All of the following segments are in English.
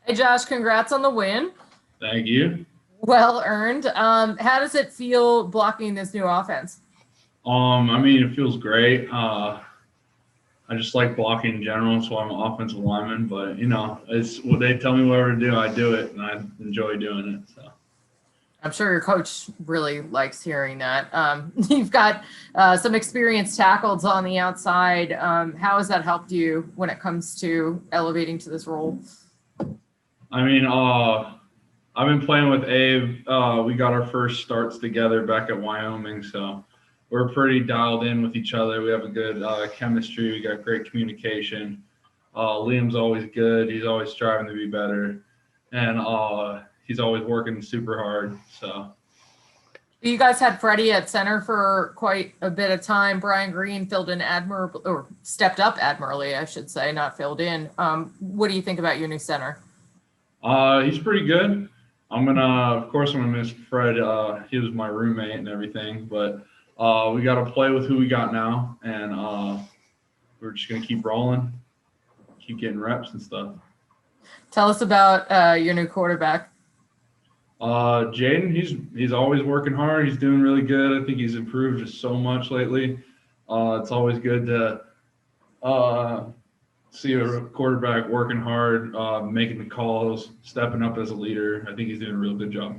Hey Josh, congrats on the win. Thank you. Well earned. How does it feel blocking this new offense? I mean, it feels great. I just like blocking in general, so I'm an offensive lineman. But it's what they tell me whatever to do, I do it, and I enjoy doing it. So I'm sure your coach really likes hearing that. You've got some experienced tackles on the outside. How has that helped you when it comes to elevating to this role? I mean, I've been playing with Abe. We got our first starts together back at Wyoming, so we're pretty dialed in with each other. We have a good chemistry. We got great communication. Liam's always good. He's always striving to be better, and he's always working super hard. So You guys had Freddie at center for quite a bit of time. Brian Green filled in admirably, or stepped up admirably, I should say, not filled in. What do you think about your new center? he's pretty good. Of course, I'm gonna miss Fred. He was my roommate and everything, but we got to play with who we got now, and we're just gonna keep rolling, keep getting reps and stuff. Tell us about your new quarterback. Jaden, he's always working hard. He's doing really good. I think he's improved just so much lately. It's always good to see a quarterback working hard, making the calls, stepping up as a leader. I think he's doing a real good job.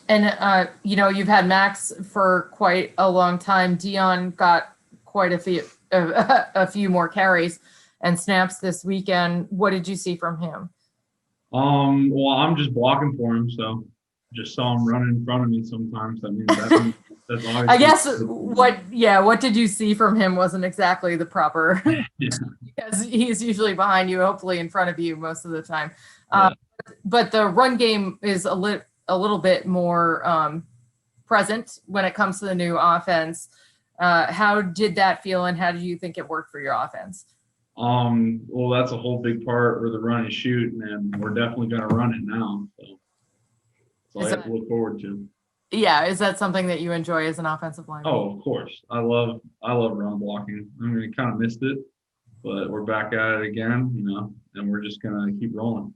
And you've had Max for quite a long time. Dion got quite a few more carries and snaps this weekend. What did you see from him? Well, I'm just blocking for him, so just saw him running in front of me sometimes. I mean, that's obviously. I guess what did you see from him wasn't exactly the proper Yeah. because he's usually behind you, hopefully in front of you most of the time. Yeah. But the run game is a little bit more present when it comes to the new offense. How did that feel, and how did you think it worked for your offense? Well, that's a whole big part where the run and shoot, and we're definitely going to run it now. So that's all I have to look forward to. Yeah, is that something that you enjoy as an offensive lineman? Oh, of course. I love run blocking. I mean, we kind of missed it, but we're back at it again, and we're just going to keep rolling.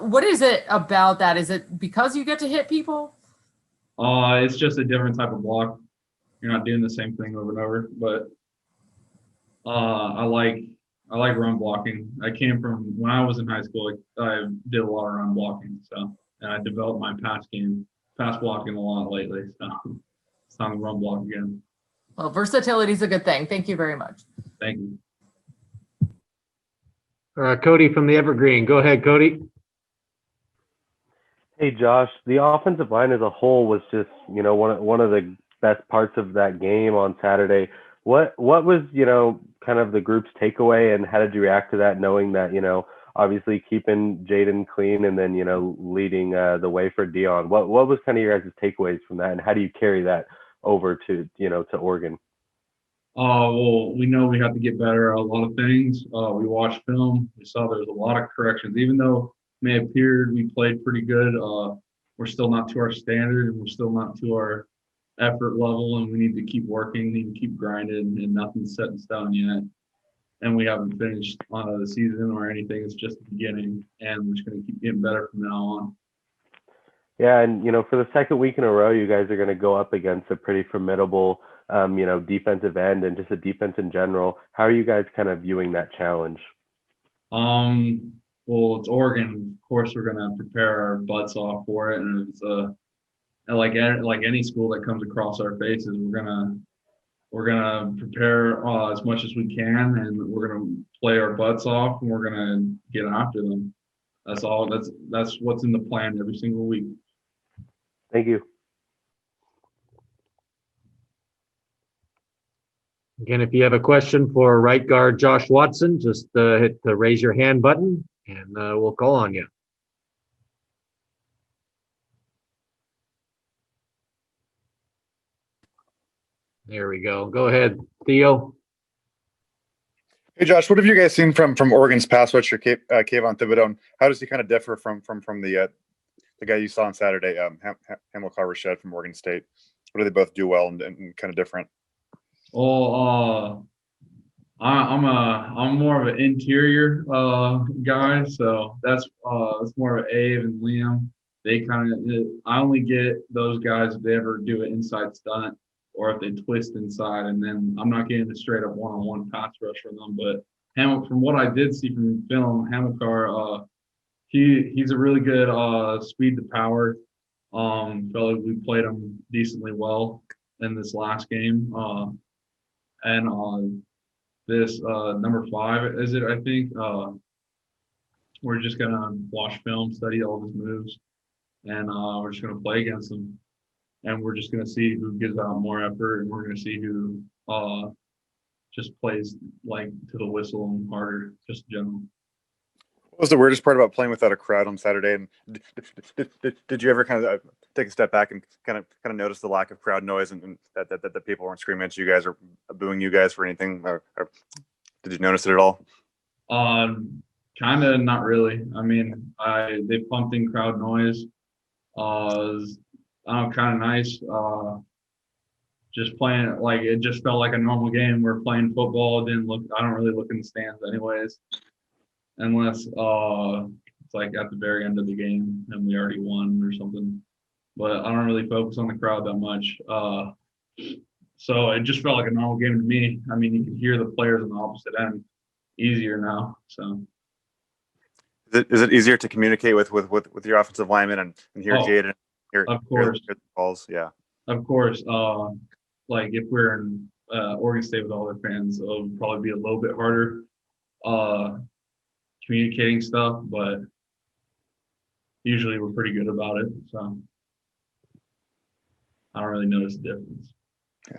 What is it about that? Is it because you get to hit people? It's just a different type of block. You're not doing the same thing over and over, but I like run blocking. I came from when I was in high school. I did a lot of run blocking, and I developed my pass blocking a lot lately. So it's time to run block again. Well, versatility is a good thing. Thank you very much. Thank you. Cody from the Evergreen. Go ahead, Cody. Hey, Josh. The offensive line as a whole was just, one of the best parts of that game on Saturday. What was, kind of the group's takeaway, and how did you react to that, knowing that, obviously keeping Jaden clean and then, leading the way for Dion? What was kind of your guys' takeaways from that, and how do you carry that over to, to Oregon? Well, we know we have to get better at a lot of things. We watched film. We saw there was a lot of corrections. Even though it may appear we played pretty good, we're still not to our standard, and we're still not to our effort level, and we need to keep working, need to keep grinding, and nothing's set in stone yet. And we haven't finished the season or anything. It's just the beginning, and we're just going to keep getting better from now on. Yeah, and for the second week in a row, you guys are going to go up against a pretty formidable, defensive end and just a defense in general. How are you guys kind of viewing that challenge? Well, it's Oregon. Of course, we're going to prepare our butts off for it, and it's like any school that comes across our faces, we're gonna prepare as much as we can, and we're gonna play our butts off, and we're gonna get after them. That's all. That's what's in the plan every single week. Thank you. Again, if you have a question for right guard Josh Watson, just hit the raise your hand button, and we'll call on you. There we go. Go ahead, Theo. Hey Josh, what have you guys seen from Oregon's pass rusher, Kayvon Thibodeau? And how does he kind of differ from the guy you saw on Saturday, Hamilcar Rashed from Oregon State? What do they both do well and kind of different? Well, I'm more of an interior guy, so that's more of Ave and Liam. They kind of I only get those guys if they ever do an inside stunt or if they twist inside, and then I'm not getting a straight up one-on-one pass rush from them. But from what I did see from film, Hamilcar, he's a really good speed to power. Felt like we played him decently well in this last game. And this number 5 is it? I think we're just gonna watch film, study all his moves, and we're just gonna play against him. And we're just gonna see who gives out more effort, and we're gonna see who just plays like to the whistle and harder, just in general. What was the weirdest part about playing without a crowd on Saturday? And did you ever kind of take a step back and kind of notice the lack of crowd noise and that people weren't screaming at you guys or booing you guys for anything? Or did you notice it at all? Kind of not really. I mean, they pumped in crowd noise. Kind of nice. Just playing like it just felt like a normal game. We're playing football. It didn't look. I don't really look in the stands anyways, unless it's like at the very end of the game and we already won or something. But I don't really focus on the crowd that much. So it just felt like a normal game to me. I mean, you can hear the players on the opposite end easier now. So Is it easier to communicate with your offensive lineman and hear Jaden? Of course. Hear the calls, yeah. Of course. Like if we're in Oregon State with all their fans, it'll probably be a little bit harder communicating stuff, but usually we're pretty good about it. So I don't really notice the difference.